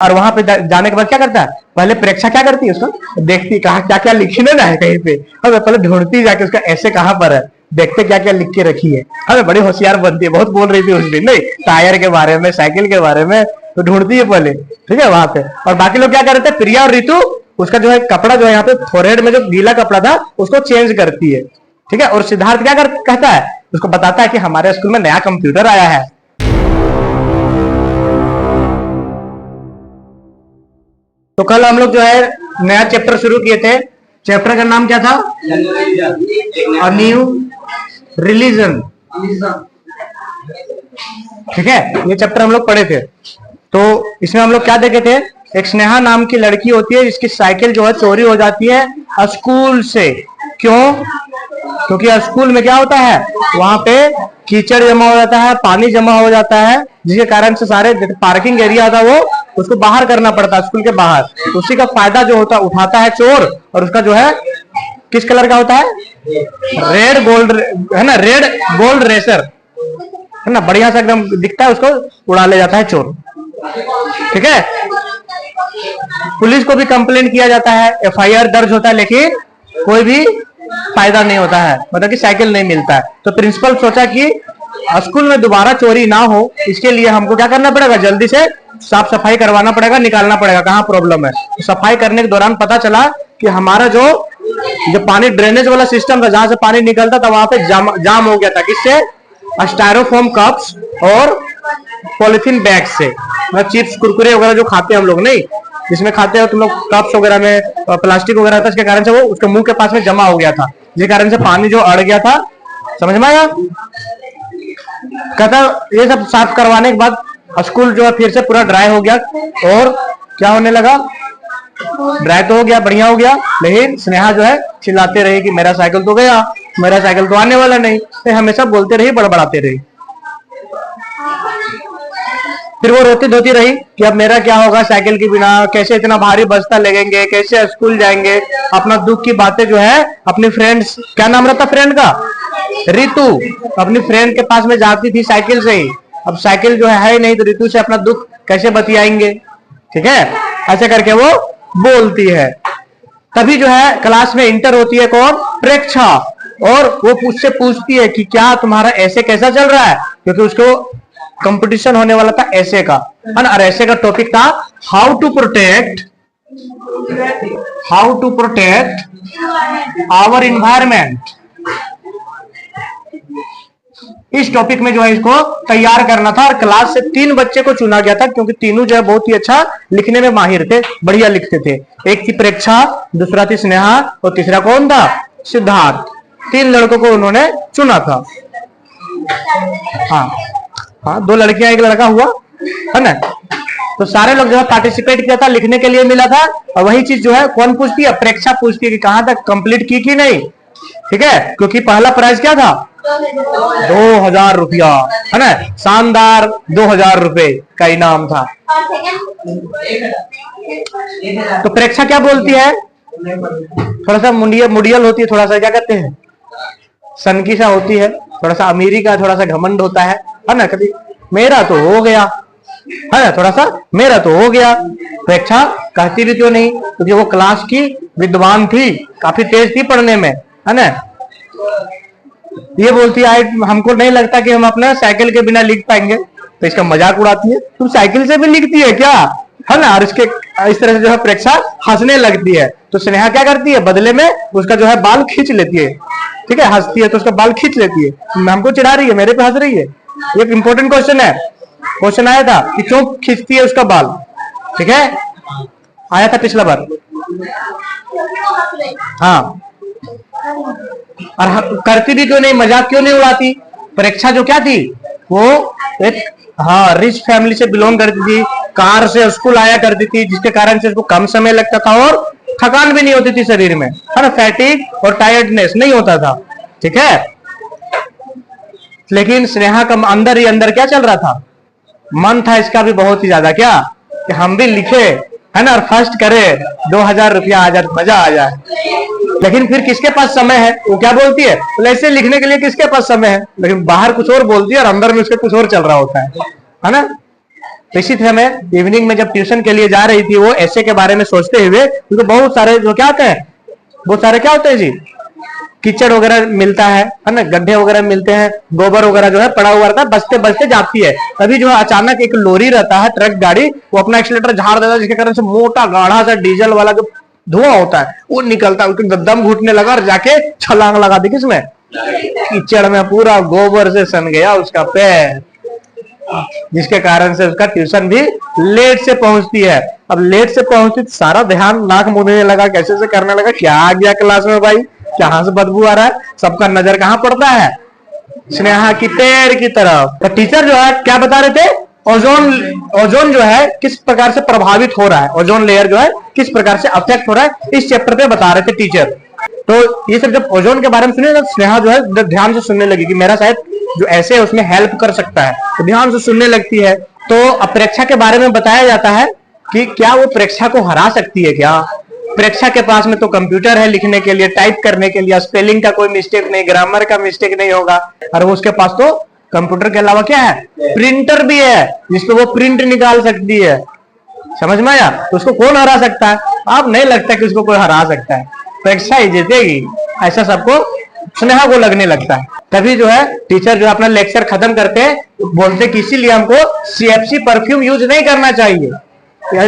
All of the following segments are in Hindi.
और वहां पे जाने के बाद क्या करता है, पहले परीक्षा क्या करती है, उसको देखती कहा क्या क्या लिखने ना है कहीं पे, और पहले ढूंढती जाके उसका ऐसे कहाँ पर है, देखते क्या क्या लिख के रखी है। हमें बड़ी होशियार बनती है, बहुत बोल रही थी उस दिन नहीं टायर के बारे में, साइकिल के बारे में, तो ढूंढती है पहले, ठीक है वहां पे। और बाकी लोग क्या कर रहे थे, प्रिया और ऋतु उसका जो है कपड़ा जो है यहाँ पे फोरहेड में जो गीला कपड़ा था उसको चेंज करती है, ठीक है। और सिद्धार्थ क्या कहता है, उसको बताता है कि हमारे स्कूल में नया कंप्यूटर आया है। तो कल हम लोग जो है नया चैप्टर शुरू किए थे, चैप्टर का नाम क्या था, अ न्यू रिलीजन, ठीक है। ये चैप्टर हम लोग पढ़े थे। तो इसमें हम लोग क्या देखे थे, एक स्नेहा नाम की लड़की होती है जिसकी साइकिल जो है चोरी हो जाती है स्कूल से। क्यों, क्योंकि स्कूल में क्या होता है, वहां पे कीचड़ जमा हो जाता है, पानी जमा हो जाता है, जिसके कारण से सारे पार्किंग एरिया था वो उसको बाहर करना पड़ता है स्कूल के बाहर। तो उसी का फायदा जो होता उठाता है चोर, और उसका जो है किस कलर का होता है, रेड गोल्ड है ना, रेड गोल्ड रेसर है ना, बढ़िया सा एकदम दिखता है, उसको उड़ा ले जाता है चोर, ठीक है। पुलिस को भी कंप्लेंट किया जाता है, एफआईआर दर्ज होता है, लेकिन कोई भी फायदा नहीं होता है, मतलब कि साइकिल नहीं मिलता है। तो प्रिंसिपल सोचा कि स्कूल में दोबारा चोरी ना हो, इसके लिए हमको क्या करना पड़ेगा, जल्दी से साफ सफाई करवाना पड़ेगा, निकालना पड़ेगा कहाँ प्रॉब्लम है। तो सफाई करने के दौरान पता चला कि हमारा जो पानी ड्रेनेज वाला सिस्टम था, जहां से पानी निकलता था, वहां पे जाम हो गया था। किससे, स्टायरोफोम कप्स और पॉलिथीन बैग से, मतलब चिप्स कुरकुरे वगैरह जो खाते हैं हम लोग नहीं, जिसमें खाते हो तुम लोग कप्स वगैरह में प्लास्टिक वगैरह था, इसके कारण से वो उसके मुंह के पास में जमा हो गया था, जिस कारण से पानी जो अड़ गया था, समझ में आया। कहता ये सब साफ करवाने के बाद स्कूल जो है फिर से पूरा ड्राई हो गया, और क्या होने लगा, ड्राई तो हो गया, बढ़िया हो गया, लेकिन स्नेहा जो है चिल्लाते रही कि मेरा साइकिल तो गया, मेरा साइकिल तो आने वाला नहीं, तो हमेशा बोलते रही, बड़बड़ाते रही। फिर वो रोती धोती रही कि अब मेरा क्या होगा साइकिल के बिना, कैसे इतना भारी बस्ता लगेंगे, कैसे स्कूल जाएंगे। अपना दुख की बातें जो है अपनी फ्रेंड्स, क्या नाम रहता फ्रेंड का, ऋतु, अपनी फ्रेंड के पास में जाती थी साइकिल से ही। अब साइकिल जो है ही नहीं, तो ऋतु से अपना दुख कैसे बतियाएंगे, ठीक है। ऐसे करके वो बोलती है। तभी जो है क्लास में इंटर होती है कौन, प्रेक्षा, और वो उससे पूछती है कि क्या तुम्हारा ऐसे कैसा चल रहा है, क्योंकि उसको कंपटीशन होने वाला था ऐसे का, है ना। और ऐसे का टॉपिक था how to protect our environment. इस टॉपिक में जो है इसको तैयार करना था, और क्लास से 3 बच्चे को चुना गया था, क्योंकि तीनों जो है बहुत ही अच्छा लिखने में माहिर थे, बढ़िया लिखते थे। एक थी प्रेक्षा, दूसरा थी स्नेहा, और तीसरा कौन था, सिद्धार्थ। 3 लड़कों को उन्होंने चुना था। हाँ हाँ, 2 लड़कियां 1 लड़का हुआ, है ना। तो सारे लोग जो है पार्टिसिपेट किया था, लिखने के लिए मिला था। और वही चीज जो है कौन पूछती है, प्रेक्षा पूछती है कि कहां तक कंप्लीट की कि नहीं, ठीक है। क्योंकि पहला प्राइज क्या था, 2000 रुपया, है ना, शानदार 2000 रुपए का इनाम था। तो प्रेक्षा क्या बोलती है, थोड़ा सा मुडियल होती है, थोड़ा सा क्या कहते हैं, सनकी सा होती है, थोड़ा सा अमीरी का थोड़ा सा घमंड होता है ना। कभी मेरा तो हो गया, है ना, थोड़ा सा मेरा तो हो गया। प्रेक्षा कहती भी क्यों नहीं, क्योंकि वो क्लास की विद्वान थी, काफी तेज थी पढ़ने में, है ना। ये बोलती है हमको नहीं लगता कि हम अपना साइकिल के बिना लिख पाएंगे। तो इसका मजाक उड़ाती है, तुम साइकिल से भी लिखती है क्या, है ना। और इसके इस तरह से जो है प्रेक्षा हंसने लगती है। तो स्नेहा क्या करती है, बदले में उसका जो है बाल खींच लेती है, ठीक है, हंसती है तो उसका बाल खींच लेती है, हमको चिढ़ा रही है, मेरे पे हंस रही है। एक इंपॉर्टेंट क्वेश्चन है, क्वेश्चन आया था कि क्यों खींचती है उसका बाल, ठीक है, आया था पिछला बार। हाँ, और करती भी क्यों नहीं, मजाक क्यों नहीं उड़ाती। परीक्षा जो क्या थी, वो एक रिच फैमिली से बिलोंग करती थी, कार से स्कूल आया करती थी, जिसके कारण से उसको कम समय लगता था और थकान भी नहीं होती थी शरीर में, है ना, फैटिक और टायर्डनेस नहीं होता था, ठीक है। लेकिन स्नेहा का अंदर ही अंदर क्या चल रहा था, मन था इसका भी बहुत ही ज्यादा, क्या कि हम भी लिखे, है ना, और फर्स्ट करे, 2000 रुपया आ जाए, मजा आ जाए। लेकिन फिर किसके पास समय है, वो क्या बोलती है, तो ऐसे लिखने के लिए किसके पास समय है, लेकिन बाहर कुछ और बोलती है और अंदर में उसके कुछ और चल रहा होता है ना। तो इसी समय इवनिंग में जब ट्यूशन के लिए जा रही थी, वो ऐसे के बारे में सोचते हुए, क्योंकि बहुत सारे जो क्या होते हैं, बहुत सारे क्या होते हैं जी, कीचड़ वगैरह मिलता है ना, गड्ढे वगैरह मिलते हैं, गोबर वगैरह जो है पड़ा हुआ रहता है, बचते बचते जाती है। तभी जो है अचानक एक लॉरी रहता है, ट्रक गाड़ी, वो अपना एक्सीलेटर झाड़ देता है, जिसके कारण से मोटा गाढ़ा सा डीजल वाला जो धुआं होता है वो निकलता है, उसके दम घुटने लगा और जाके छलांग लगा दी किसमें, कीचड़ में। पूरा गोबर से सन गया उसका पैर, जिसके कारण से उसका ट्यूशन भी लेट से पहुंचती है। अब लेट से पहुंचती तो सारा ध्यान नाक मुंहने लगा, कैसे से करने लगा, क्या आ गया क्लास में भाई, कहां से बदबू आ रहा है, सबका नजर कहां पड़ता है, स्नेहा की पैर की तरफ। तो टीचर जो है क्या बता रहे थे, ओजोन जो है किस प्रकार से प्रभावित हो रहा है, ओजोन लेयर जो है किस प्रकार से अफेक्ट हो रहा है, इस चैप्टर पे बता रहे थे टीचर। तो ये सब जब ओजोन के बारे में सुने, स्नेहा जो है ध्यान से सुनने लगी कि मेरा शायद जो ऐसे है उसमें हेल्प कर सकता है, तो ध्यान से सुनने लगती है। तो प्रेक्षा के बारे में बताया जाता है कि क्या वो प्रेक्षा को हरा सकती है क्या। प्रेक्षा के पास में तो कंप्यूटर है लिखने के लिए, टाइप करने के लिए, स्पेलिंग का कोई मिस्टेक नहीं, ग्रामर का मिस्टेक नहीं होगा, और वो उसके पास तो कंप्यूटर के अलावा क्या है, प्रिंटर भी है, जिसपे वो प्रिंट निकाल सकती है। समझ में आया, तो उसको कौन हरा सकता है, आप नहीं लगता कि उसको कोई हरा सकता है, प्रेक्षा ही जीतेगी, ऐसा सबको स्नेहा को लगने लगता है। तभी जो है टीचर जो है अपना लेक्चर खत्म करते हैं, बोलते कि इसीलिए हमको सीएफसी परफ्यूम यूज नहीं करना चाहिए,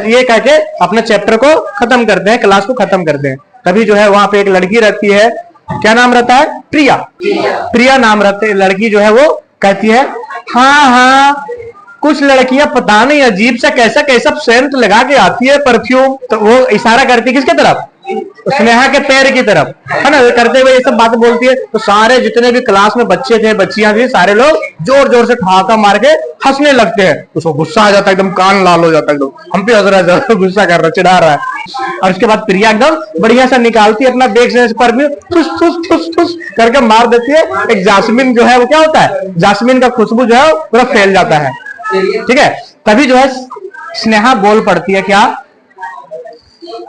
ये कह के अपने चैप्टर को खत्म करते हैं, क्लास को खत्म करते हैं। तभी जो है वहां पे एक लड़की रहती है, क्या नाम रहता है, प्रिया। प्रिया नाम रहते लड़की जो है वो कहती है, हाँ हाँ कुछ लड़कियां पता नहीं अजीब सा कैसा कैसा सेंट लगा के आती है परफ्यूम, तो वो इशारा करती है किसके तरफ, स्नेहा के पैर की तरफ, है ना, करते हुए ये सब बात बोलती है। तो सारे जितने भी क्लास में बच्चे थे बच्चियां थी, सारे लोग जोर जोर से ठहाका मार के हंसने लगते हैं। उसको गुस्सा आ जाता है, एकदम कान लाल हो जाता है, एकदम हम पे हंस रहा है, गुस्सा कर रहा है, चिढ़ा रहा है। और उसके बाद प्रिया एकदम बढ़िया सा निकालती है अपना बैग से परफ्यूम, ठुस ठुस ठुस ठुस करके मार देती है। एक जासमीन जो है वो क्या होता है, जासमीन का खुशबू जो है पूरा फैल जाता है, ठीक है। तभी जो है स्नेहा बोल पड़ती है, क्या,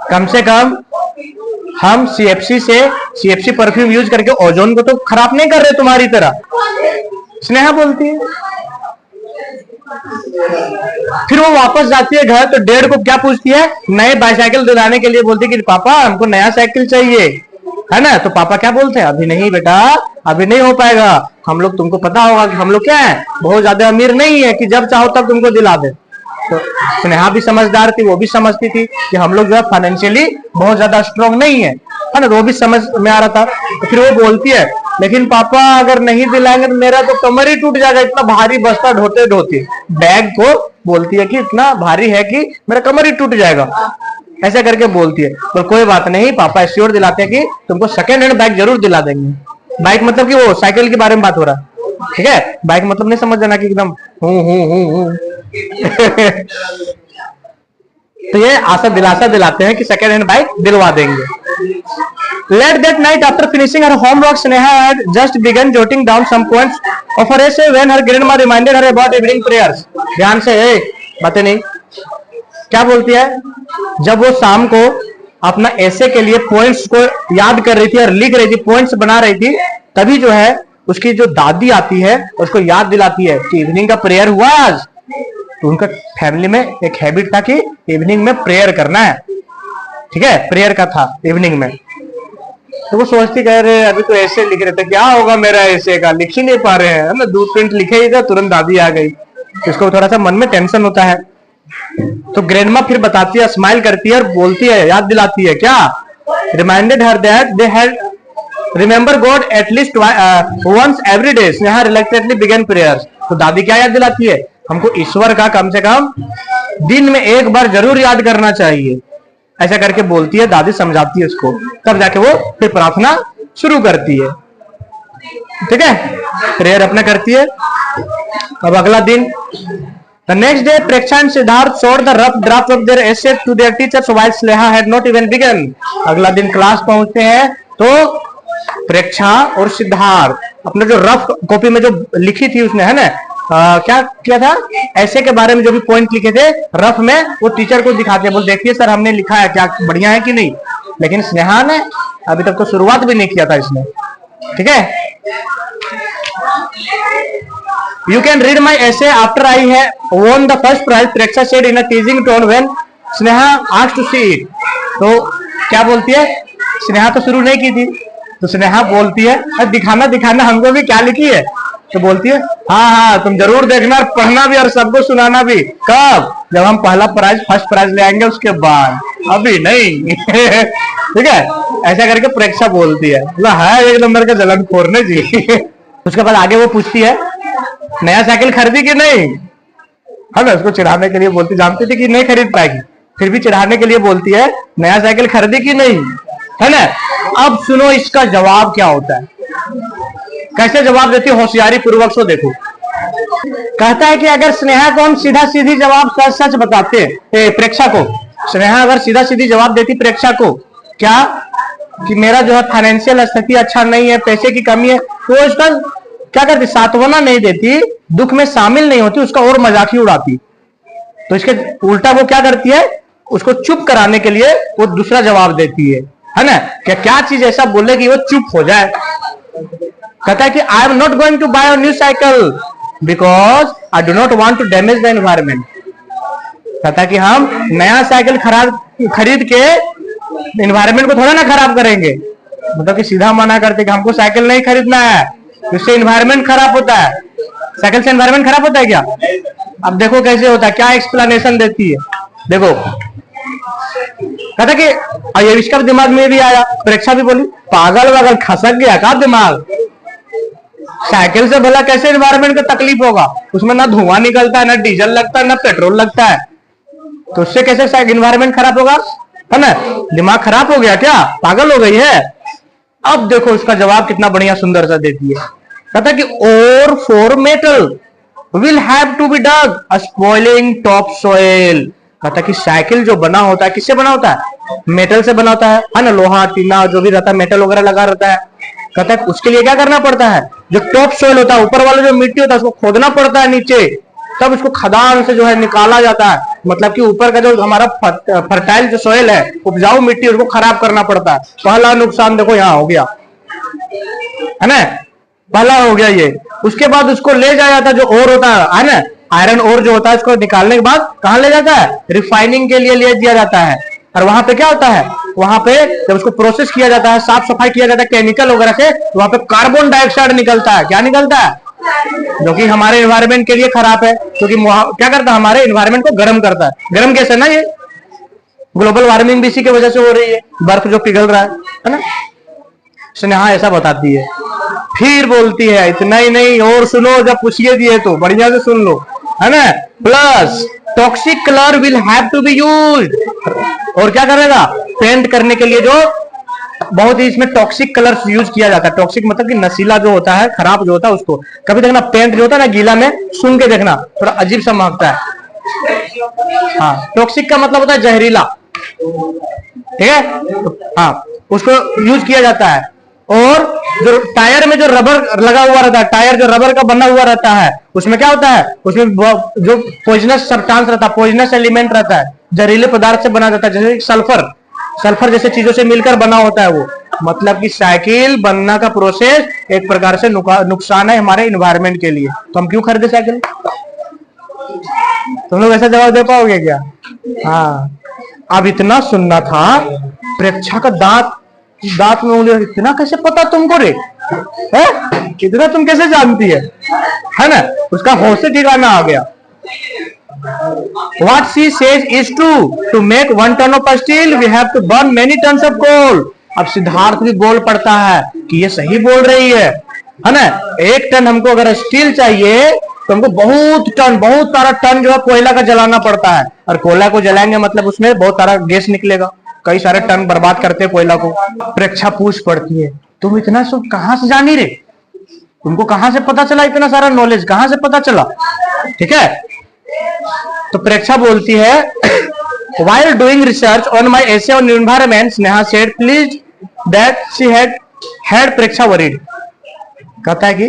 कम से कम हम सीएफसी परफ्यूम यूज करके ओजोन को तो खराब नहीं कर रहे तुम्हारी तरह, स्नेहा बोलती है। फिर वो वापस जाती है घर, तो डैड को क्या पूछती है, नए बाइसाइकिल दिलाने के लिए बोलती है कि पापा हमको नया साइकिल चाहिए, है ना। तो पापा क्या बोलते हैं, अभी नहीं बेटा, अभी नहीं हो पाएगा, हम लोग, तुमको पता होगा कि हम लोग क्या है, बहुत ज्यादा अमीर नहीं है कि जब चाहो तब तुमको दिला दे। तो स्नेहा भी समझदार थी, वो भी समझती थी कि हम लोग जो है फाइनेंशियली बहुत ज्यादा स्ट्रॉन्ग नहीं है ना, तो वो भी समझ में आ रहा था। तो फिर वो बोलती है, लेकिन पापा अगर नहीं दिलाएंगे तो मेरा तो कमर ही टूट जाएगा, इतना भारी बस्ता ढोते ढोते बैग को, बोलती है कि इतना भारी है कि मेरा कमर ही टूट जाएगा, ऐसा करके बोलती है। तो कोई बात नहीं, पापा एश्योर दिलाते हैं कि तुमको सेकेंड हैंड बाइक जरूर दिला देंगे। बाइक मतलब कि वो साइकिल के बारे में बात हो रहा है, ठीक है, बाइक मतलब नहीं समझ जाना कि एकदम हूं तो ये आशा दिलासा दिलाते हैं कि सेकेंड हैंड बाइक दिलवा देंगे। Late that night, after finishing her homework, Sneha had just begun jotting down some points of her essay when her grandma reminded her about evening prayers. ध्यान से बातें नहीं, क्या बोलती है, जब वो शाम को अपना ऐसे के लिए पॉइंट्स को याद कर रही थी और लिख रही थी, पॉइंट्स बना रही थी, तभी जो है उसकी जो दादी आती है उसको याद दिलाती है कि इवनिंग का प्रेयर हुआ आज। तो उनका फैमिली में एक हैबिट था कि इवनिंग में प्रेयर करना है, ठीक है, प्रेयर का था इवनिंग में। तो वो सोचती कह रहे अभी तो ऐसे लिख रहे थे, क्या होगा मेरा ऐसे का, लिख ही नहीं पा रहे हैं ना, 2 प्रिंट लिखे ही था, तुरंत दादी आ गई, इसको थोड़ा सा मन में टेंशन होता है। तो ग्रैंडमा फिर बताती है, स्माइल करती है और बोलती है, याद दिलाती है क्या, reminded her that they had remember God at least once every day. Sneha reluctantly began prayers. तो दादी क्या याद दिलाती है, हमको ईश्वर का कम से कम दिन में एक बार जरूर याद करना चाहिए, ऐसा करके बोलती है दादी, समझाती है उसको, तब जाके वो फिर प्रार्थना शुरू करती है, ठीक है, प्रेयर अपना करती है। अब अगला दिन, the next day Preksha and Siddharth showed the rough draft of their essay to their teachers while Sneha had not even begun. अगला दिन क्लास पहुंचते हैं तो प्रेक्षा और सिद्धार्थ अपने जो रफ कॉपी में जो लिखी थी उसने, है ना, क्या किया था, ऐसे के बारे में जो भी पॉइंट लिखे थे रफ में, वो टीचर को दिखाते हैं, बोल देखिए सर हमने लिखा है, क्या बढ़िया है कि नहीं। लेकिन स्नेहा ने अभी तक तो शुरुआत भी नहीं किया था इसने, ठीक है। You can read my essay after I have won the first prize, Preksha said in a teasing tone when Sneha asked to see it. तो क्या बोलती है? स्नेहा तो शुरू नहीं की थी, तो स्नेहा बोलती है दिखाना दिखाना हमको भी क्या लिखी है, तो बोलती है हाँ हाँ तुम जरूर देखना, पढ़ना भी और सबको सुनाना भी। कब? जब हम पहला प्राइज फर्स्ट प्राइज ले आएंगे उसके बाद, अभी नहीं। ठीक है, ऐसा करके प्रेक्षा बोलती है, है एक नंबर का जलन खोरने जी। उसके बाद आगे वो पूछती है नया साइकिल खरीदी कि नहीं, है ना, उसको चिढ़ाने के लिए बोलती, जानती थी कि नहीं खरीद पाएगी, फिर भी चिढ़ाने के लिए बोलती है नया साइकिल खरीदी कि नहीं, है ना। अब सुनो इसका जवाब क्या होता है, कैसे जवाब देती है होशियारी पूर्वक, सो देखो। कहता है कि अगर स्नेहा को हम सीधा सीधी जवाब सच सच बताते हैं, प्रेक्षा को, स्नेहा अगर सीधा सीधी जवाब देती प्रेक्षा को क्या कि मेरा जो है फाइनेंशियल स्थिति अच्छा नहीं है, पैसे की कमी है, तो इसका क्या करती, सांत्वना नहीं देती, दुख में शामिल नहीं होती, उसका और मजाक ही उड़ाती। तो इसके उल्टा वो क्या करती है, उसको चुप कराने के लिए वो दूसरा जवाब देती है ना, क्या चीज ऐसा बोले कि वो चुप हो जाए। कहता है कि I am not going to buy a new cycle because I do not want to damage the environment. कहता है कि हम नया साइकिल खरीद के एनवायरमेंट को थोड़ा ना खराब करेंगे, मतलब कि सीधा मना करते कि हमको साइकिल नहीं खरीदना है, इससे एनवायरमेंट खराब होता है। साइकिल से एनवायरमेंट खराब होता है क्या? अब देखो कैसे होता है, क्या एक्सप्लेनेशन देती है, देखो। कहता कि ये इसका दिमाग में भी आया, परीक्षा भी बोली पागल वागल खसक गया का दिमाग, साइकिल से भला कैसे एनवायरमेंट को तकलीफ होगा, उसमें ना धुआं निकलता है, ना डीजल लगता है, ना पेट्रोल लगता है, तो उससे कैसे एनवायरमेंट खराब होगा, है ना, दिमाग खराब हो गया क्या, पागल हो गई है। अब देखो उसका जवाब कितना बढ़िया सुंदर सा देती है। कहता कि और for metal will have to be dug a spoiling top soil. कहता कि साइकिल जो बना होता है किससे बना होता है, मेटल से बना होता है ना, लोहा टीना जो भी रहता है मेटल वगैरह लगा रहता है। कहता है उसके लिए क्या करना पड़ता है, जो टॉप सॉइल होता है, ऊपर वाला जो मिट्टी होता है, उसको खोदना पड़ता है नीचे, तब उसको खदान से जो है निकाला जाता है, मतलब कि ऊपर का जो हमारा फर्टाइल जो सॉइल है, उपजाऊ मिट्टी, उसको खराब करना पड़ता है। पहला नुकसान देखो यहाँ हो गया, है ना, पहला हो गया ये। उसके बाद उसको ले जाया जाता है, जो ओर होता है ना, आयरन ओर जो होता है, उसको निकालने के बाद कहां ले जाता है, रिफाइनिंग के लिए ले दिया जाता है। और वहां पे क्या होता है, वहां पे जब उसको प्रोसेस किया जाता है, साफ सफाई किया जाता है केमिकल वगैरह से, तो वहां पे कार्बन डाइऑक्साइड निकलता है। क्या निकलता है, जो कि हमारे एनवायरमेंट के लिए खराब है, क्योंकि क्या करता है, हमारे एनवायरमेंट को गर्म करता है। गर्म कैसे ना, ये ग्लोबल वार्मिंग भी इसी की वजह से हो रही है, बर्फ जो पिघल रहा है ना। स्नेहा ऐसा बताती है, फिर बोलती है इतना ही नहीं और सुनो, जब पूछिए दिए तो बढ़िया से सुन लो, है ना। Plus toxic colour will have to be used, और क्या करेगा, पेंट करने के लिए जो बहुत ही इसमें टॉक्सिक कलर यूज किया जाता है। टॉक्सिक मतलब कि नशीला जो होता है, खराब जो होता है, उसको कभी देखना पेंट जो होता है ना गीला में, सुन के देखना थोड़ा अजीब सा महकता है। हाँ, टॉक्सिक का मतलब होता है जहरीला, ठीक है, हाँ, उसको यूज किया जाता है। और जो टायर में जो रबर लगा हुआ रहता है, टायर जो रबर का बना हुआ रहता है, उसमें क्या होता है, उसमें जो पॉइजनस सब्सटेंस रहता है, पॉइजनस एलिमेंट रहता है, जहरीले पदार्थ से बना जाता है, जैसे सल्फर, सल्फर जैसे चीजों से मिलकर बना होता है वो। मतलब कि साइकिल बनना का प्रोसेस एक प्रकार से नुकसान है हमारे एनवायरमेंट के लिए, तो हम क्यों खरीदे साइकिल। तुम लोग ऐसा जवाब दे पाओगे क्या? हाँ, अब इतना सुनना था, प्रेक्षा का दांत में उंगली, इतना कैसे पता तुमको रे, है इतना तुम कैसे जानती है ना, उसका होश से ठिकाना आ गया। What she says is true. To make 1 ton of steel, we have to burn many tons of coal. अब सिद्धार्थ भी बोल पड़ता है कि ये सही बोल रही है ना। 1 टन हमको अगर स्टील चाहिए तो हमको बहुत सारा टन जो है कोयला का जलाना पड़ता है, और कोयला को जलाएंगे मतलब उसमें बहुत सारा गैस निकलेगा, कई सारे टन बर्बाद करते हैं कोयला को। प्रेक्षा पूछ पड़ती है तुम इतना सब कहां से जानी रे, तुमको कहां से पता चला, इतना सारा नॉलेज कहां से पता चला, ठीक है। तो प्रेक्षा बोलती है while doing research on my essay on environment, Sneha said please that she had Preksha worried। कहता है कि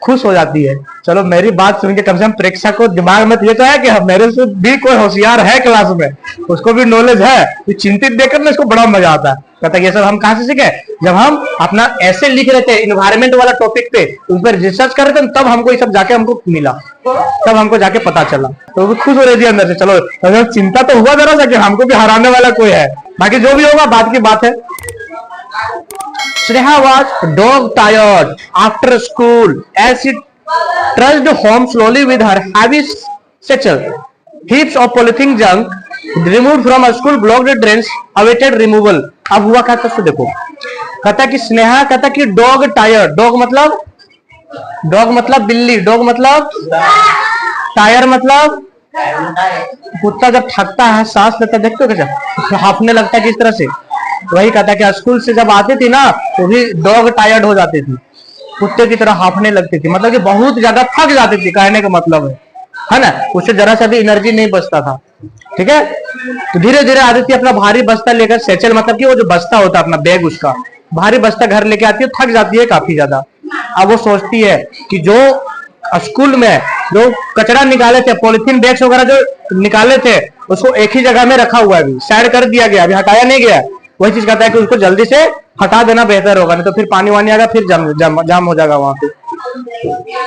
खुश हो जाती है, चलो मेरी बात सुन के कम से कम प्रेक्षा को दिमाग में ये तो है कि मेरे से भी कोई होशियार है क्लास में, उसको भी नॉलेज है, चिंतित देखकर ना इसको बड़ा मजा आता है। कहता है ये सब हम कहाँ से सीखे, जब हम अपना ऐसे लिख रहे थे इन्वायरमेंट वाला टॉपिक पे, उस पर रिसर्च कर रहे थे, तब हमको ये सब जाके हमको मिला, तब हमको जाके पता चला। तो वो खुश हो रही थी अंदर से, चलो तो चिंता तो हुआ जरा सा कि हमको भी हराने वाला कोई है, बाकी जो भी होगा बात की बात है। Sneha was dog tired after school as she trudged home slowly with her heavy satchel. Heaps of polythene junk removed from a school blocked drains awaited removal. अब हुआ क्या तो देखो, कहता कि स्नेहा कहता कि डॉग टायर्ड, डॉग मतलब बिल्ली, डॉग मतलब टायर मतलब कुत्ता जब थकता है सांस लेता देखते हो कैसा हाफने लगता है किस तरह से, वही कहता कि स्कूल से जब आती थी ना तो भी डॉग टायर्ड हो जाती थी, कुत्ते की तरह हाफने लगती थी, मतलब कि बहुत ज्यादा थक जाती थी, कहने का मतलब है ना, उससे जरा सा भी एनर्जी नहीं बचता था। ठीक है, तो धीरे धीरे आती थी अपना भारी बस्ता लेकर, सेचल मतलब कि वो जो बस्ता होता है अपना बैग, उसका भारी बस्ता घर लेके आती है, थक जाती है काफी ज्यादा। अब वो सोचती है कि जो स्कूल में जो कचरा निकाले थे, पॉलिथीन बैग्स वगैरह जो निकाले थे, उसको एक ही जगह में रखा हुआ है, अभी साइड कर दिया गया, अभी हटाया नहीं गया। वही चीज कहता है कि उसको जल्दी से हटा देना बेहतर होगा, नहीं तो फिर पानी वानी आएगा, फिर जाम हो जाएगा वहां पे।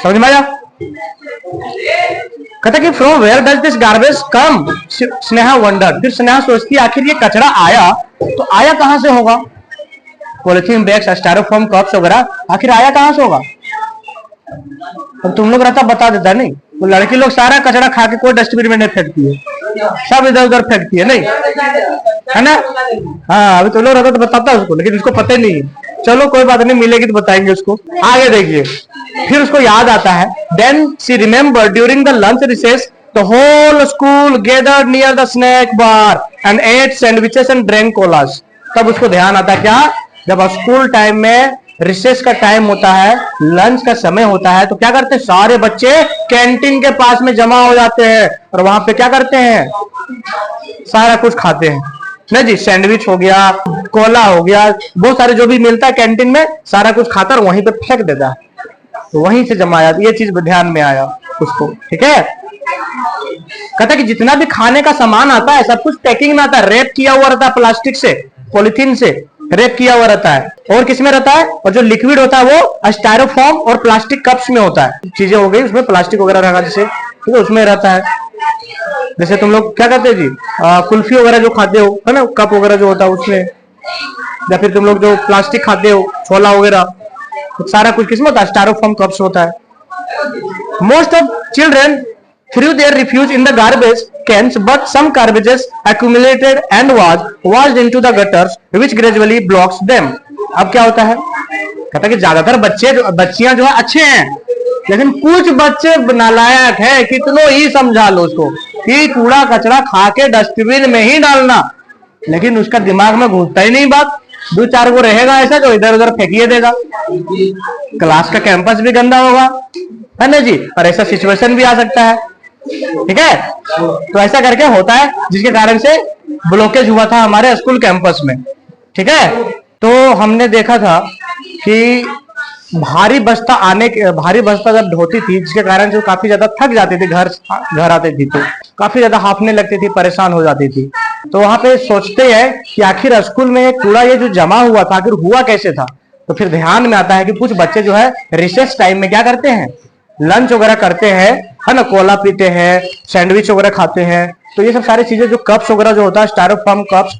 समझ में आया? कहता कि from where does this garbage come, Sneha wonder. फिर स्नेहा सोचती है आखिर ये कचरा आया तो आया कहां से होगा, पॉलिथीन बैग्स, स्टायरोफोम कप्स वगैरह आखिर आया कहां से होगा। अब तुम लोग रहता बता देता नहीं, वो लड़की लोग सारा कचरा खा के कोई डस्टबिन में नहीं फेंकती है, सब इधर उधर फेंकती है, नहीं है ना। हाँ अभी तुम लोग रहता तो बताता उसको, लेकिन उसको पता ही नहीं है। चलो कोई बात नहीं, मिलेगी तो बताएंगे उसको। आगे देखिए, फिर उसको याद आता है, then she remember during the lunch recess the whole school gathered near the snack bar and ate sandwiches and drank colas. तब उसको ध्यान आता है क्या, जब स्कूल टाइम में रिसेस का टाइम होता है, लंच का समय होता है, तो क्या करते हैं सारे बच्चे कैंटीन के पास में जमा हो जाते हैं और वहां पे क्या करते हैं, सारा कुछ खाते हैं ना जी, सैंडविच हो गया, कोला हो गया, बहुत सारे जो भी मिलता है कैंटीन में, सारा कुछ खाता और वहीं पे फेंक देता है, तो वहीं से जमा जाती है। ये चीज ध्यान में आया उसको। ठीक है, कहता कि जितना भी खाने का सामान आता है सब कुछ पैकिंग में आता है, रैप किया हुआ रहता है, प्लास्टिक से, पॉलिथीन से रैप किया हुआ रहता है, और किसमें रहता है, और जो लिक्विड होता है वो स्टायरोफॉर्म और प्लास्टिक कप्स में होता है, चीजें हो गई उसमें प्लास्टिक वगैरह रखा जैसे, ठीक है, उसमें रहता है। जैसे तुम लोग क्या करते हैं जी, कुल्फी वगैरह जो खाते हो है ना, कप वगैरह जो होता है उसमें, या फिर तुम लोग जो प्लास्टिक खाते हो छोला वगैरह, तो सारा कुछ किसमें होता है, स्टायरोफॉर्म कप्स होता है। Most of children threw their refuse in the garbage cans, but some garbages accumulated and was washed into the gutters, which gradually blocks them. अब क्या होता है, कहता कि ज्यादातर बच्चियां जो है अच्छे हैं, लेकिन कुछ बच्चे नालायक है, कितनों ही समझा लो उसको कि कूड़ा कचरा खा के डस्टबिन में ही डालना, लेकिन उसका दिमाग में घुसता ही नहीं बात। दो चार को रहेगा ऐसा जो इधर उधर फेंकिए देगा, क्लास का कैंपस भी गंदा होगा, है ना जी, और ऐसा सिचुएशन भी आ सकता है। ठीक है, तो ऐसा करके होता है, जिसके कारण से ब्लॉकेज हुआ था हमारे स्कूल कैंपस में। ठीक है, तो हमने देखा था कि भारी बस्ता जब ढोती थी, जिसके कारण से काफी ज्यादा थक जाती थी, घर आती थी तो काफी ज्यादा हाफने लगती थी, परेशान हो जाती थी। तो वहां पे सोचते हैं कि आखिर स्कूल में कूड़ा ये जो जमा हुआ था आखिर हुआ कैसे था। तो फिर ध्यान में आता है कि कुछ बच्चे जो है रिसेस टाइम में क्या करते हैं, लंच वगैरह करते हैं, है ना, कोला पीते हैं, सैंडविच वगैरह खाते हैं, तो ये सब सारी चीजें जो कप्स वगैरह जो होता है, स्टायरोफॉर्म कप्स,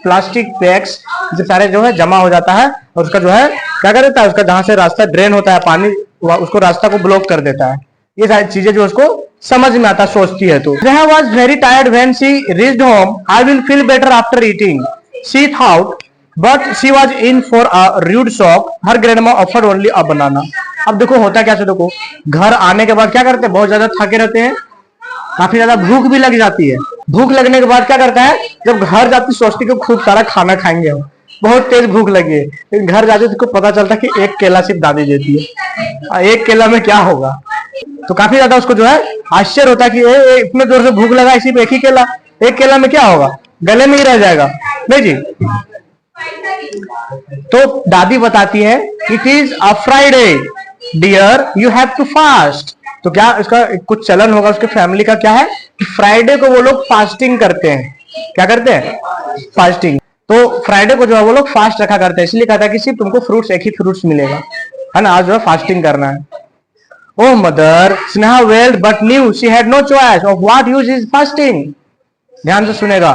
प्लास्टिक बैग्स, ये सारे जो है जमा हो जाता है, और उसका जो है क्या कर देता है, उसका जहां से रास्ता ड्रेन होता है पानी, उसको रास्ता को ब्लॉक कर देता है। ये सारी चीजें जो उसको समझ में आता, सोचती है। तो Neha was very tired when she reached home. I will feel better after eating, she thought, but she was in for a rude shock. Her grandma offered only a banana. अब देखो होता क्या, देखो घर आने के बाद क्या करते हैं, बहुत ज्यादा थके रहते हैं, काफी ज्यादा भूख भी लग जाती है। भूख लगने के बाद क्या करता है, जब घर जाती सोचती कि खूब सारा खाना खाएंगे हम, बहुत तेज भूख लगी है, लेकिन घर जाते तो पता चलता कि एक केला सिर्फ दादी देती है, एक केला में क्या होगा। तो काफी ज्यादा उसको जो है आश्चर्य होता है कि इतने जोर से भूख लगा, इसी पे एक ही केला, एक केला में क्या होगा, गले में ही रह जाएगा, नहीं जी। तो दादी बताती है it is a Friday dear, you have to fast. तो क्या इसका कुछ चलन होगा उसके फैमिली का, क्या है कि फ्राइडे को वो लोग फास्टिंग करते हैं। क्या करते हैं, फास्टिंग। तो फ्राइडे को जो है वो लोग फास्ट रखा करते हैं, इसलिए कहा था कि सिर्फ तुमको फ्रूट्स, एक ही फ्रूट्स मिलेगा, है ना, आज जो है फास्टिंग करना है। Oh mother, Sneha wailed but knew she had no choice. Of what use is fasting? ध्यान से सुनेगा,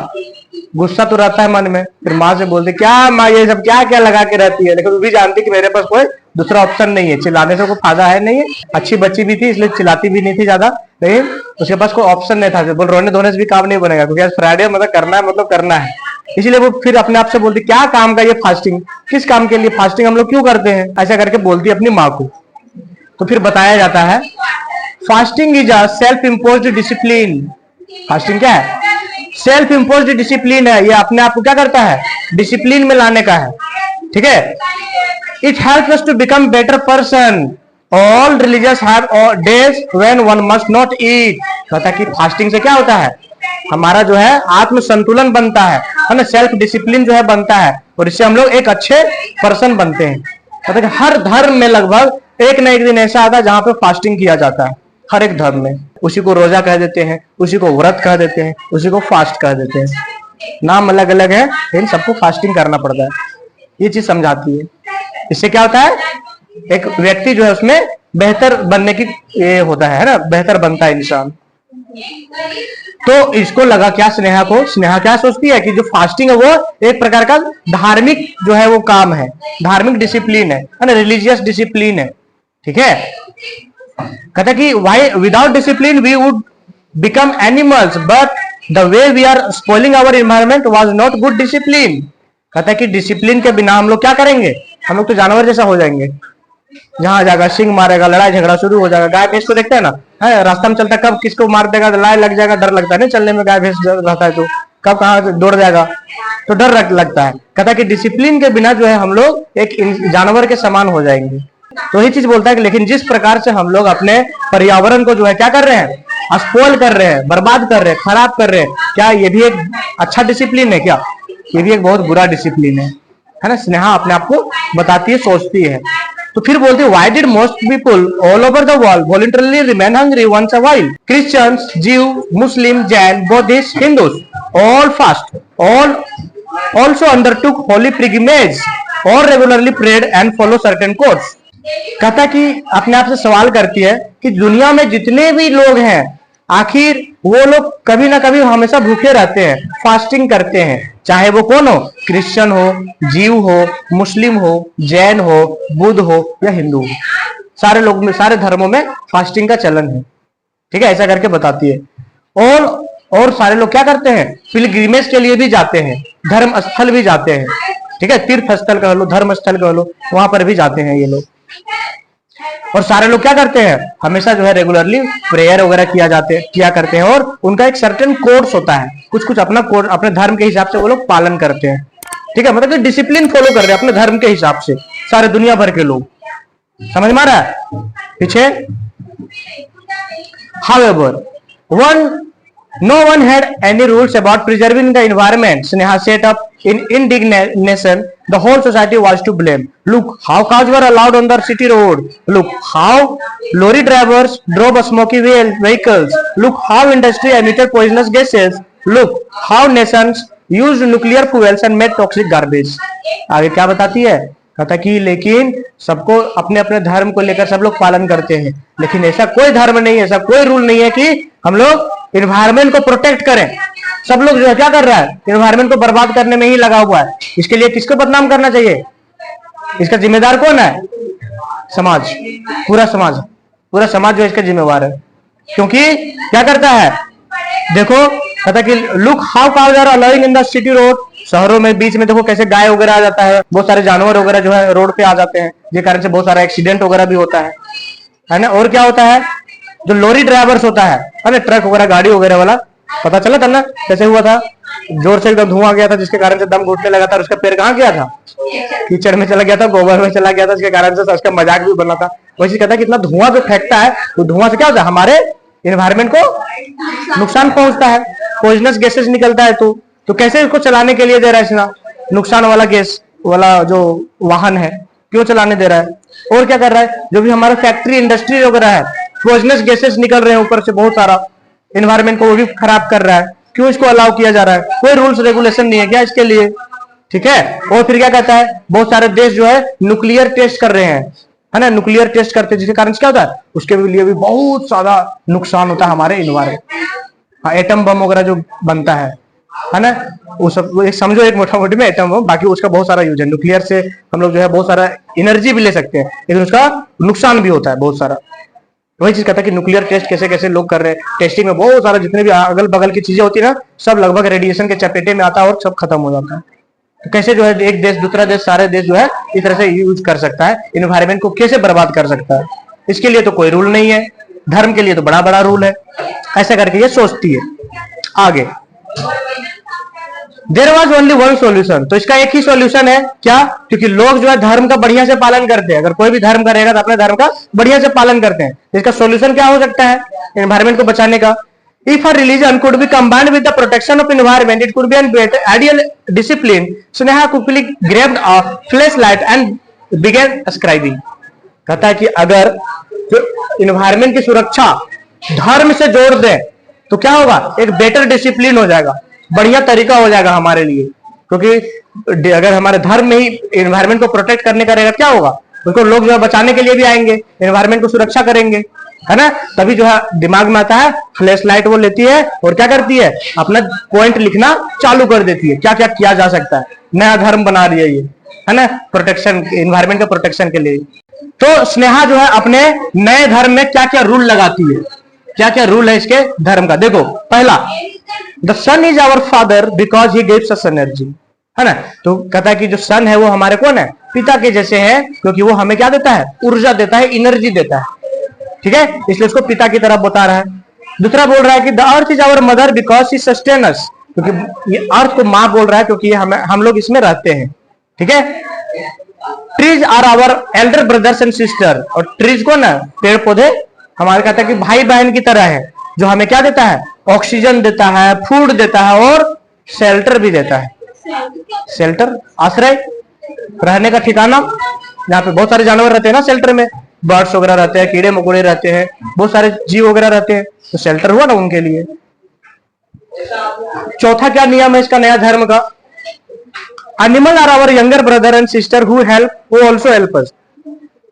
गुस्सा तो रहता है मन में, फिर माँ से बोलते क्या माँ ये सब क्या क्या लगा के रहती है, लेकिन वो भी जानती कि मेरे पास कोई दूसरा ऑप्शन नहीं है, चिल्लाने से कोई फायदा है नहीं है, अच्छी बच्ची भी थी इसलिए चिल्लाती भी नहीं थी ज्यादा, लेकिन उसके पास कोई ऑप्शन नहीं था, बोल रोने धोने से भी काम नहीं बनेगा, क्योंकि आज फ्राइडे मतलब करना है, मतलब करना है, इसलिए वो फिर अपने आप से बोलती क्या काम का ये फास्टिंग, किस काम के लिए फास्टिंग हम लोग क्यों करते हैं, ऐसा करके बोलती अपनी माँ को। तो फिर बताया जाता है fasting is a self imposed discipline. Fasting क्या है? सेल्फ इम्पोज्ड डिसिप्लिन है, ये अपने आप को क्या करता है, डिसिप्लिन में लाने का है, ठीक है। It helps us to become better person. All religious have days when one must not eat. कहता कि फास्टिंग से क्या होता है, हमारा जो है आत्म संतुलन बनता है ना, सेल्फ डिसिप्लिन जो है बनता है, और इससे हम लोग एक अच्छे पर्सन बनते हैं। कहता कि हर धर्म में लगभग एक न एक दिन ऐसा आता है जहां पे फास्टिंग किया जाता है, हर एक धर्म में। उसी को रोजा कह देते हैं, उसी को व्रत कह देते हैं, उसी को फास्ट कह देते हैं, नाम अलग अलग है लेकिन सबको फास्टिंग करना पड़ता है। ये चीज समझाती है। इससे क्या होता है, एक व्यक्ति जो है उसमें बेहतर बनने की ये होता है ना, बेहतर बनता है इंसान। तो इसको लगा क्या, स्नेहा को, स्नेहा क्या सोचती है कि जो फास्टिंग है वो एक प्रकार का धार्मिक जो है वो काम है, धार्मिक डिसिप्लिन है ना, रिलीजियस डिसिप्लिन है, ठीक है। कहता कि why without discipline we would become animals but the way we are spoiling our environment was not good discipline. कहता है कि डिसिप्लिन के बिना हम लोग क्या करेंगे, हम लोग तो जानवर जैसा हो जाएंगे, जहां जाएगा सिंह मारेगा, लड़ाई झगड़ा शुरू हो जाएगा। गाय भैंस को देखते हैं ना, है रास्ता में चलता है, कब किसको मार देगा, लड़ाई लग जाएगा, डर लगता है ना चलने में, गाय भैंस रहता है तो कब कहाँ दौड़ जाएगा, तो डर लगता है। कहता है कि डिसिप्लिन के बिना जो है हम लोग एक जानवर के समान हो जाएंगे। तो यही चीज बोलता है कि लेकिन जिस प्रकार से हम लोग अपने पर्यावरण को जो है क्या कर रहे हैं, स्पॉइल कर रहे हैं, बर्बाद कर रहे हैं, खराब कर रहे हैं, क्या ये भी एक अच्छा डिसिप्लिन है क्या, ये भी एक बहुत बुरा डिसिप्लिन है ना। स्नेहा अपने आप को बताती है, सोचती है। तो फिर बोलते हैं why did most people all over the world voluntarily remain hungry once a while. Christians, Jews, Muslim, Jain, Buddhist, Hindus all fast, all also undertook holy pilgrimage or regularly prayed and follow certain codes। कहता कि अपने आप से सवाल करती है कि दुनिया में जितने भी लोग हैं आखिर वो लोग कभी ना कभी हमेशा भूखे रहते हैं, फास्टिंग करते हैं, चाहे वो कौन हो, क्रिश्चियन हो, जीव हो, मुस्लिम हो, जैन हो, बुद्ध हो या हिंदू हो, सारे लोग में, सारे धर्मों में फास्टिंग का चलन है, ठीक है, ऐसा करके बताती है। और सारे लोग क्या करते हैं, पिलग्रिमेज के लिए भी जाते हैं, धर्म स्थल भी जाते हैं, ठीक है, तीर्थ स्थल कह लो, धर्म स्थल कह लो, वहां पर भी जाते हैं ये लोग। और सारे लोग क्या करते हैं, हमेशा जो है रेगुलरली प्रेयर वगैरह किया करते हैं, और उनका एक सर्टेन कोर्स होता है, कुछ अपना कोर्स अपने धर्म के हिसाब से वो लोग पालन करते हैं, ठीक है, मतलब डिसिप्लिन फॉलो कर रहे हैं अपने धर्म के हिसाब से, सारे दुनिया भर के लोग। समझ में आ रहा है पीछे। However, no one had any rules about preserving the environment. Sneha set up in indignation. The whole society was to blame. Look how cars were allowed on the city road. Look how lorry drivers drove smoky vehicles. Look how industry emitted poisonous gases. Look how nations used nuclear fuels and made toxic garbage. आगे क्या बताती है, कहता कि लेकिन सबको अपने अपने धर्म को लेकर सब लोग पालन करते हैं, लेकिन ऐसा कोई धर्म नहीं है, ऐसा कोई रूल नहीं है कि हम लोग इन्वायरमेंट को प्रोटेक्ट करें। सब लोग जो है क्या कर रहा है, इन्वायरमेंट को बर्बाद करने में ही लगा हुआ है। इसके लिए किसको बदनाम करना चाहिए, इसका जिम्मेदार कौन है, समाज, पूरा समाज जो इसका जिम्मेवार है। क्योंकि क्या करता है, देखो कहता कि look how cows are allowing in the city road. शहरों में बीच में देखो कैसे गाय वगैरह आ जाता है, बहुत सारे जानवर वगैरह जो है रोड पे आ जाते हैं, जिस कारण से बहुत सारा एक्सीडेंट वगैरह भी होता है ना। और क्या होता है, जो लॉरी ड्राइवर्स होता है ना, ट्रक वगैरह गाड़ी वगैरह वाला, पता चला था ना कैसे हुआ था, जोर से एकदम धुआं गया था जिसके कारण से दम घुटने लगा था, उसका पैर कहाँ गया था, कीचड़ में चला गया था, गोबर में चला गया था, जिसके कारण से उसका मजाक भी बना था। वैसे कहता है कि इतना धुआं जो फेंकता है, तो धुआं से क्या होता है, हमारे एनवायरमेंट को नुकसान पहुंचता है, पॉइजनस गैसेस निकलता है। तो कैसे इसको चलाने के लिए दे रहा है इतना नुकसान वाला गैस वाला जो वाहन है, क्यों चलाने दे रहा है। और क्या कर रहा है, जो भी हमारा फैक्ट्री इंडस्ट्री वगैरह है, पॉइजनस गैसेस निकल रहे हैं ऊपर से बहुत सारा, एनवायरमेंट को वो भी खराब कर रहा है, क्यों इसको अलाउ किया जा रहा है, कोई रूल्स रेगुलेशन नहीं है क्या इसके लिए। ठीक है। और फिर क्या कहता है, बहुत सारे देश जो है न्यूक्लियर टेस्ट कर रहे हैं, है ना, न्यूक्लियर टेस्ट करते हैं, जिसके कारण क्या होता है, उसके लिए भी बहुत ज्यादा नुकसान होता है हमारे इन्वायरमेंट। हाँ, एटम बम वगैरह जो बनता है ना, वो सब वो एक समझो, एक मोटा मोटी में एटम बम, बाकी उसका बहुत सारा यूज है। न्यूक्लियर से हम लोग जो है बहुत सारा एनर्जी भी ले सकते हैं, लेकिन उसका नुकसान भी होता है बहुत सारा। वही चीज कहता है कि न्यूक्लियर टेस्ट कैसे कैसे लोग कर रहे हैं, टेस्टिंग में बहुत सारा जितने भी अगल बगल की चीजें होती है ना, सब लगभग रेडिएशन के चपेटे में आता है और सब खत्म हो जाता है। तो कैसे जो है एक देश दूसरा देश, सारे देश जो है इस तरह से यूज कर सकता है, इन्वायरमेंट को कैसे बर्बाद कर सकता है, इसके लिए तो कोई रूल नहीं है। धर्म के लिए तो बड़ा बड़ा रूल है। ऐसा करके ये सोचती है। आगे, there was only one solution, तो इसका एक ही सोल्यूशन है, क्या, क्योंकि लोग जो है धर्म का बढ़िया से पालन करते हैं। अगर कोई भी धर्म करेगा तो अपने धर्म का बढ़िया से पालन करते हैं। इसका सोल्यूशन क्या हो सकता है एनवायरमेंट को बचाने का? If a religion could be combined with the protection of environment, it could be an ideal discipline. Sneha quickly grabbed a flashlight and began scribing. कहता है कि अगर जो इन्वायरमेंट की सुरक्षा धर्म से जोड़ दे तो क्या होगा, एक बेटर डिसिप्लिन हो जाएगा, बढ़िया तरीका हो जाएगा हमारे लिए। क्योंकि अगर हमारे धर्म में ही इन्वायरमेंट को प्रोटेक्ट करने का रहेगा, क्या होगा, उसको लोग जो है बचाने के लिए भी आएंगे, इन्वायरमेंट को सुरक्षा करेंगे, है ना। तभी जो है दिमाग में आता है, फ्लैश लाइट वो लेती है और क्या करती है, अपना पॉइंट लिखना चालू कर देती है, क्या क्या किया जा सकता है। नया धर्म बना रही है ये, है ना, प्रोटेक्शन, इन्वायरमेंट के प्रोटेक्शन के लिए। तो स्नेहा जो है अपने नए धर्म में क्या क्या रूल लगाती है, क्या क्या रूल है इसके धर्म का। देखो, पहला, the sun is our father because he gives us energy, है ना। तो कहता है कि जो सन है वो हमारे कौन है, पिता के जैसे है, क्योंकि वो हमें क्या देता है, ऊर्जा देता है, एनर्जी देता है, ठीक है, इसलिए उसको पिता की तरफ बता रहा है। दूसरा बोल रहा है कि the earth is our mother because she sustain us, क्योंकि ये अर्थ को मां बोल रहा है, क्योंकि हम लोग इसमें रहते हैं, ठीक है। Trees are our elder brothers and sister, और ट्रीज को ना, पेड़ पौधे हमारे, कहता है कि भाई बहन की तरह है, जो हमें क्या देता है, ऑक्सीजन देता है, फूड देता है और शेल्टर भी देता है। शेल्टर, आश्रय, रहने का ठिकाना, यहाँ पे बहुत सारे जानवर रहते हैं ना शेल्टर में, बर्ड्स वगैरह रहते हैं, कीड़े मकोड़े रहते हैं, बहुत सारे जीव वगैरह रहते हैं, तो शेल्टर हुआ ना उनके लिए। चौथा क्या नियम है इसका नया धर्म का, animal are our younger brother and sister who help, वो ऑल्सो हेल्प अस,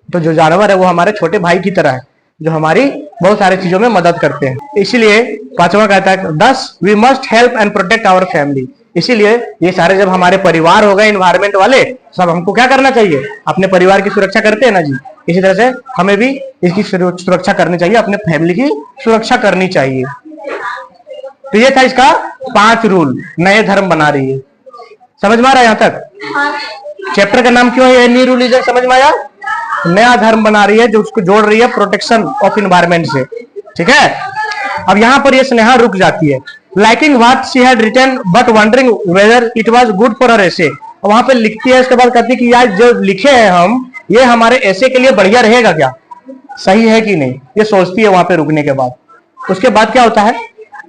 तो जो जानवर है वो हमारे छोटे भाई की तरह है, जो हमारी बहुत सारी चीजों में मदद करते हैं। इसीलिए पांचवा कहता है, thus we must help and protect our family, इसीलिए ये सारे जब हमारे परिवार हो गए इन्वायरमेंट वाले, सब हमको क्या करना चाहिए, अपने परिवार की सुरक्षा करते हैं ना जी, इसी तरह से हमें भी इसकी सुरक्षा करनी चाहिए, अपने फैमिली की सुरक्षा करनी चाहिए। तो ये था इसका 5 रूल, नए धर्म बना रही है। समझ में आ रहा है यहाँ तक? चैप्टर का नाम क्यों है न्यू रिलीजन, समझ में आया? नया धर्म बना रही है जो उसको जोड़ रही है प्रोटेक्शन ऑफ इन्वायरमेंट से, ठीक है। अब यहां पर ये स्नेहा रुक जाती है, liking what she had written but wondering whether it was good for her ऐसे, वहां पे लिखती है, उसके बाद कहती है कि यार जो लिखे हैं हम, ये हमारे ऐसे के लिए बढ़िया रहेगा क्या, सही है कि नहीं, ये सोचती है वहां पे रुकने के बाद। उसके बाद क्या होता है,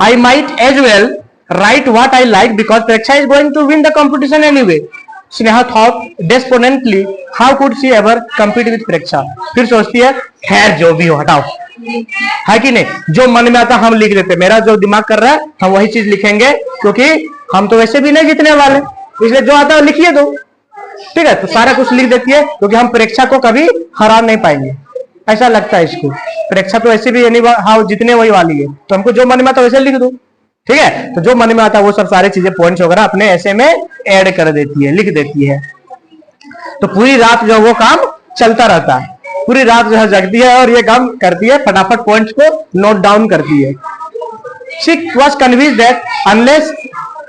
I might as well write what I like because Preksha is going to win the competition anyway. Sneha thought despondently how could she ever compete with Preksha. फिर सोचती है, खैर जो भी हो हटाओ, है कि नहीं, जो मन में आता हम लिख देते, मेरा जो दिमाग कर रहा है हम वही चीज लिखेंगे, क्योंकि हम तो वैसे भी नहीं जीतने वाले, इसलिए जो आता है लिखिए दो, ठीक है। तो सारा कुछ लिख देती है, क्योंकि हम परीक्षा को कभी हरा नहीं पाएंगे, ऐसा लगता है इसको। परीक्षा तो ऐसे भी हाँ जितने वही वाली है, तो हमको जो मन में आता वैसे लिख दो, ठीक है। तो जो मन में आता है वो सब सारी चीजें पॉइंट्स वगैरह अपने ऐसे में ऐड कर देती है, लिख देती है। तो पूरी रात जो वो काम चलता रहता है, पूरी रात जो है जगती है और ये काम करती है, फटाफट पॉइंट्स को नोट डाउन करती है। She was convinced that unless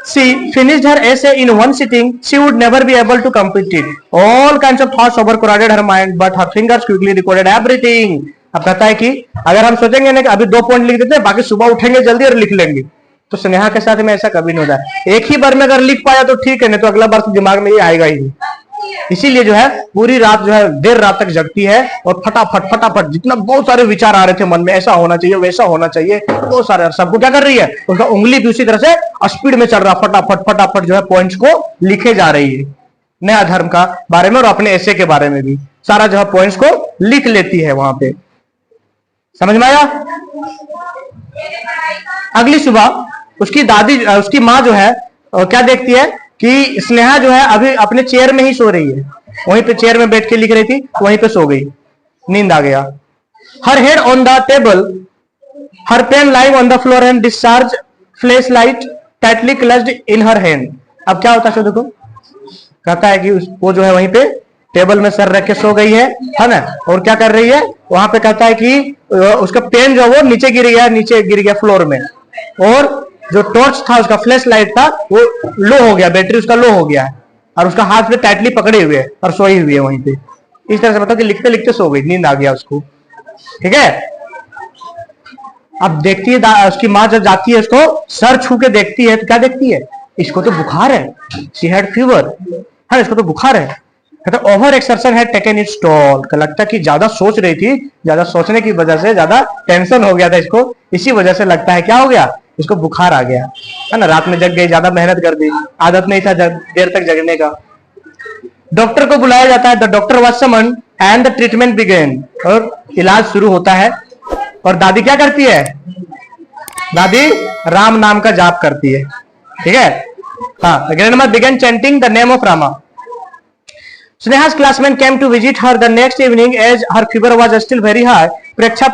she finished her essay in one sitting, she would never be able to complete it. All kinds of thoughts overcrowded her mind, but her fingers quickly recorded everything. अब कहता है कि अगर हम सोचेंगे ना कि अभी 2 पॉइंट लिख देते हैं, बाकी सुबह उठेंगे जल्दी और लिख लेंगे, तो स्नेहा के साथ में ऐसा कभी नहीं होता है। एक ही बार में अगर लिख पाया तो ठीक है, नहीं तो अगला बार तो दिमाग में ये आएगा ही नहीं। इसीलिए जो है पूरी रात जो है देर रात तक जगती है और फटाफट फटाफट जितना बहुत सारे विचार आ रहे थे मन में, ऐसा होना चाहिए वैसा होना चाहिए, बहुत सारे, सबको क्या कर रही है, उसका उंगली भी उसी तरह से स्पीड में चल रहा, फटाफट फटाफट जो है पॉइंट्स को लिखे जा रही है, नया धर्म का बारे में और अपने ऐसे के बारे में भी सारा जो है पॉइंट्स को लिख लेती है वहां पे। समझ में आया? अगली सुबह उसकी दादी, उसकी माँ जो है क्या देखती है कि स्नेहा जो है अभी अपने चेयर में ही सो रही है, वहीं पे चेयर में बैठ के लिख रही थी, वहीं पे सो गई, नींद आ गया। Her head on the table, her pen lying on the floor and discharge flash light tightly clutched in her hand. अब क्या होता है देखो, कहता है कि वो जो है वहीं पे टेबल में सर रख के सो गई है ना, और क्या कर रही है वहां पे, कहता है कि उसका पेन जो वो नीचे गिर गया फ्लोर में, और जो टॉर्च था उसका फ्लैश लाइट था वो लो हो गया, बैटरी उसका लो हो गया है, और उसका हाथ पे टाइटली पकड़े हुए है और सोई हुई है वहीं पे। इस तरह से मतलब कि लिखते लिखते सो गई, नींद आ गया उसको। ठीक है, अब देखती है उसकी माँ जब जाती है उसको सर छू के देखती है तो क्या देखती है, इसको तो बुखार है, शी हैड फीवर, हाँ इसको तो बुखार है। कहता over exertion had taken it's toll, लगता कि ज्यादा सोच रही थी, ज्यादा सोचने की वजह से ज्यादा टेंशन हो गया था इसको, इसी वजह से लगता है क्या हो गया, इसको बुखार आ गया है ना, रात में जग गई, ज्यादा मेहनत कर दी, आदत नहीं था देर तक जगने का। डॉक्टर को बुलाया जाता है, the doctor was summoned and the treatment began, और इलाज शुरू होता है। और दादी क्या करती है, दादी राम नाम का जाप करती है। ठीक है, हाँ, grandma began chanting the name of Rama. Sneha's classmate came to visit her the next evening as her fever was still very high. Preksha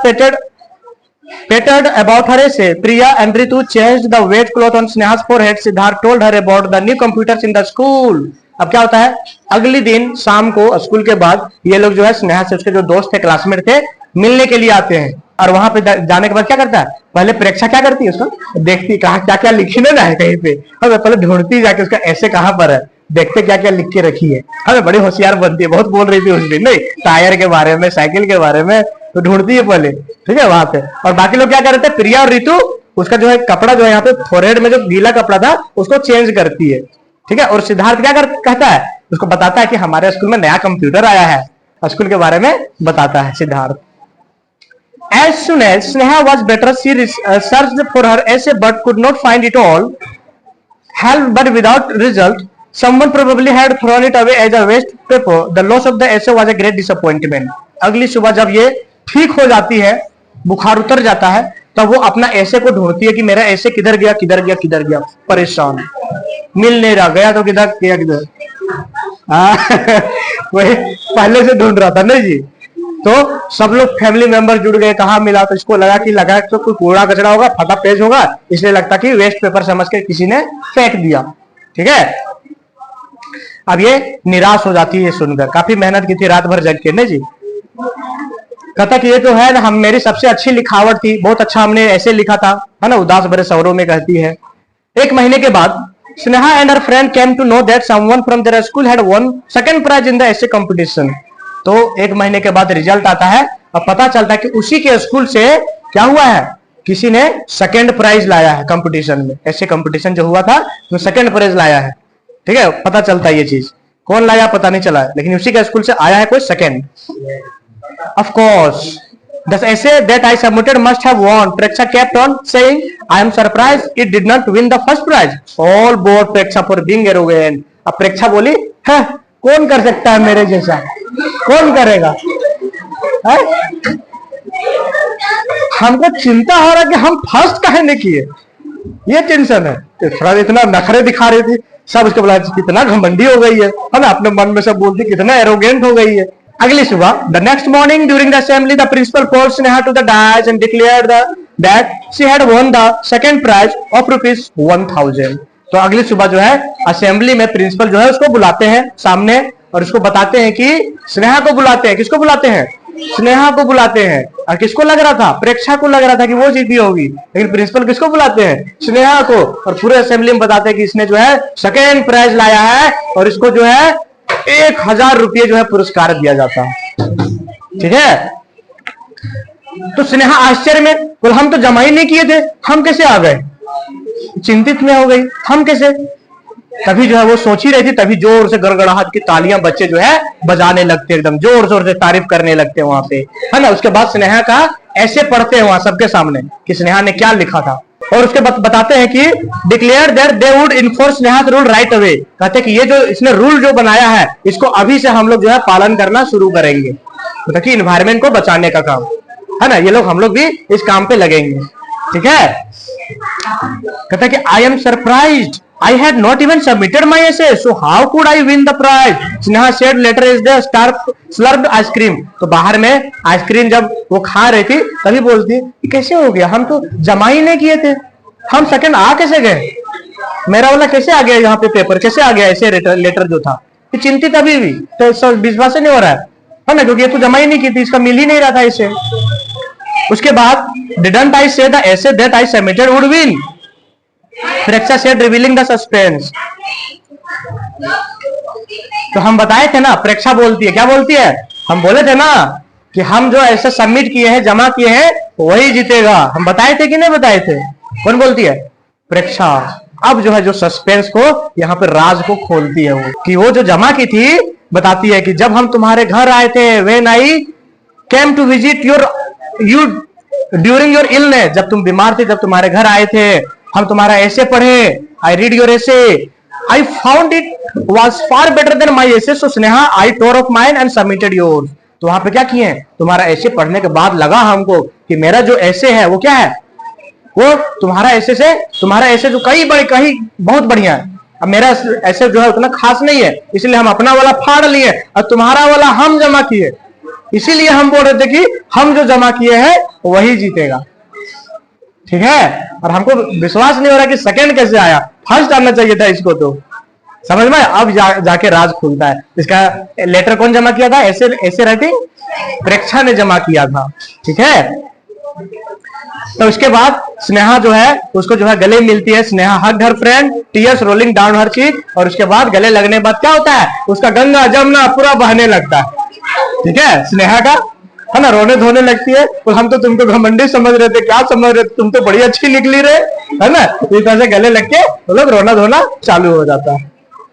pattered about her essay. Priya and Ritu changed the wet cloth on Sneha's forehead. Siddharth told her about the new computers in the school. अब क्या होता है, अगले दिन शाम को स्कूल के बाद ये लोग जो है स्नेहा से उसके जो दोस्त थे, क्लासमेट थे, मिलने के लिए आते हैं। और वहां पे जाने के बाद क्या करता है, पहले प्रेक्षा क्या करती है, उसको देखती कहा क्या क्या लिखी ना है कहीं पे, और पहले ढूंढती जाके उसका ऐसे कहां पर है, देखते क्या क्या लिख के रखी है। हमें बड़ी होशियार बनती है, बहुत बोल रही थी उस दिन नहीं, टायर के बारे में, साइकिल के बारे में, तो ढूंढती है पहले। ठीक है, वहां पे। और बाकी लोग क्या कर रहे थे, प्रिया और रितु उसका जो है कपड़ा जो है यहाँ पे फोरहेड में जो गीला कपड़ा था उसको चेंज करती है। ठीक है, और सिद्धार्थ क्या कहता है, उसको बताता है कि हमारे स्कूल में नया कंप्यूटर आया है, स्कूल के बारे में बताता है Siddharth. As soon as Sneha was better, she searched for her essay but could not find it all. Help but without result. Someone probably had thrown it away as a waste paper. The loss of the essay was a great disappointment. अगली सुबह जब ये ठीक हो जाती है, बुखार उतर जाता है, तब वो अपना ऐसे को ढूंढती है कि मेरा ऐसे किधर गया किधर गया किधर गया, परेशान, मिल नहीं रहा, गया तो किधर गया किधर, वही पहले से ढूंढ रहा था नहीं जी। तो सब लोग फैमिली मेंबर जुड़ गए, कहा मिला, तो इसको लगा कि तो कोई कूड़ा कचरा होगा, फटा पेज होगा, इसलिए लगता कि वेस्ट पेपर समझ के किसी ने फेंक दिया। ठीक है, अब ये निराश हो जाती है सुनकर, काफी मेहनत की थी रात भर जग के नहीं जी। कहता कि ये तो है ना, हम मेरी सबसे अच्छी लिखावट थी, बहुत अच्छा हमने ऐसे लिखा था, है ना, उदास भरे स्वरों में कहती है। एक महीने के बाद Sneha and her friend came to know that someone from their school had won second prize in the essay competition. तो एक महीने के बाद रिजल्ट आता है और पता चलता है कि उसी के स्कूल से क्या हुआ है, किसी ने सेकंड प्राइज लाया है कंपटीशन में, ऐसे कंपटीशन जो हुआ था तो सेकंड प्राइज लाया है। ठीक है, पता चलता है ये चीज, कौन लाया पता नहीं चला, लेकिन उसी के स्कूल से आया है कोई second. Of course the essay that I submitted must have won. Preksha kept on saying, I am surprised it did not win the first prize. All bored Preksha for being arrogant. अब प्रेक्षा बोली, कौन कर सकता है मेरे जैसा, कौन करेगा, है? हमको चिंता हो रहा है कि हम फर्स्ट काहे नहीं किए, ये टेंशन है। थोड़ा इतना नखरे दिखा रही थी, सब उसके बोला कितना घमंडी हो गई है ना, अपने मन में सब बोलती कितना एरोगेंट हो गई है। अगली सुबह, the next morning during the assembly the principal called Sneha to the dais and declared that she had won the second prize of ₹1000। तो अगली सुबह जो है असेंबली में प्रिंसिपल जो है उसको बुलाते हैं सामने और उसको बताते हैं कि स्नेहा को बुलाते हैं, किसको बुलाते हैं, स्नेहा को बुलाते हैं। और किसको लग रहा था, प्रेक्षा को लग रहा था कि वो जीती होगी, लेकिन प्रिंसिपल किसको बुलाते हैं, स्नेहा को। और पूरे असेंबली में बताते हैं कि इसने जो है सेकेंड प्राइज लाया है और इसको जो है 1000 रुपये जो है पुरस्कार दिया जाता है। ठीक है, तो स्नेहा आश्चर्य में बोल, हम तो जमा ही नहीं किए थे, हम कैसे आ गए, चिंतित में हो गई, हम कैसे। तभी जो है वो सोच ही रही थी, तभी जोर से गड़गड़ाहट की तालियां बच्चे जो है बजाने लगते, एकदम जोर जोर से तारीफ करने लगते वहां पे, है ना। उसके बाद स्नेहा का ऐसे पढ़ते हैं वहां सबके सामने कि स्नेहा ने क्या लिखा था, और उसके बताते हैं कि declare that they would enforce Sneha's rule right away. कहते हैं कि ये जो इसने रूल जो बनाया है इसको अभी से हम लोग जो है पालन करना शुरू करेंगे, मतलब कि इन्वायरमेंट को बचाने का काम, है ना, ये लोग हम लोग भी इस काम पे लगेंगे। ठीक है, कहता है कि I am surprised I had not even submitted my essay, so how could I win the prize? Sneha said later is the slurped ice cream. तो बाहर में आइसक्रीम जब वो खा रही थी तभी बोलती कैसे हो गया, हम तो जमा ही नहीं किए थे, हम सेकंड आ कैसे गए, मेरा वाला कैसे आ गया यहाँ पे, पेपर कैसे आ गया, ऐसे लेटर जो था। चिंतित अभी भी तो विश्वास नहीं हो रहा है ना, क्योंकि ये तो जमा ही नहीं की थी, इसका मिल ही नहीं रहा था इसे। उसके बाद डिडंट आई से the essay that I submitted would win, Preksha said revealing the suspense. तो हम बताए थे ना, प्रेक्षा बोलती है, क्या बोलती है, हम बोले थे ना कि हम जो ऐसे सबमिट किए हैं, जमा किए हैं, वही जीतेगा, हम बताए थे कि नहीं बताए थे। कौन बोलती है, प्रेक्षा। अब जो है जो सस्पेंस को यहाँ पे राज को खोलती है वो, कि वो जो जमा की थी बताती है कि जब हम तुम्हारे घर आए थे, when I came to visit you during your illness, जब तुम बीमार थे, जब तुम्हारे घर आए थे, हम तुम्हारा ऐसे पढ़े, आई read your essay, I found it was far better than my essay, so Sneha I tore off mine and submitted yours. तो वहां पे क्या किए, तुम्हारा ऐसे पढ़ने के बाद लगा हमको कि मेरा जो ऐसे है वो क्या है, वो तुम्हारा ऐसे जो कहीं बहुत बढ़िया है, अब मेरा ऐसे जो है उतना खास नहीं है, इसलिए हम अपना वाला फाड़ लिए और तुम्हारा वाला हम जमा किए, इसीलिए हम बोल रहे थे कि हम जो जमा किए हैं वही जीतेगा। ठीक है, और हमको विश्वास नहीं हो रहा कि सेकंड कैसे आया, फर्स्ट आना चाहिए था इसको। तो समझ में अब जाके राज खुलता है। इसका लेटर कौन जमा किया था, ऐसे राइटिंग प्रेक्षा ने जमा किया था। ठीक है, तो उसके बाद स्नेहा जो है उसको जो है गले मिलती है, Sneha hug her friend, tears rolling down her cheek, और उसके बाद गले लगने के बाद क्या होता है, उसका गंगा जमुना पूरा बहने लगता है। ठीक है, स्नेहा का है ना, रोने धोने लगती है, तो हम तो तुमको घमंडी समझ रहे थे, क्या समझ रहे थे, तुम तो बड़ी अच्छी निकली रहे, है ना, इस तरह से गले लग के लोग रोना धोना चालू हो जाता है।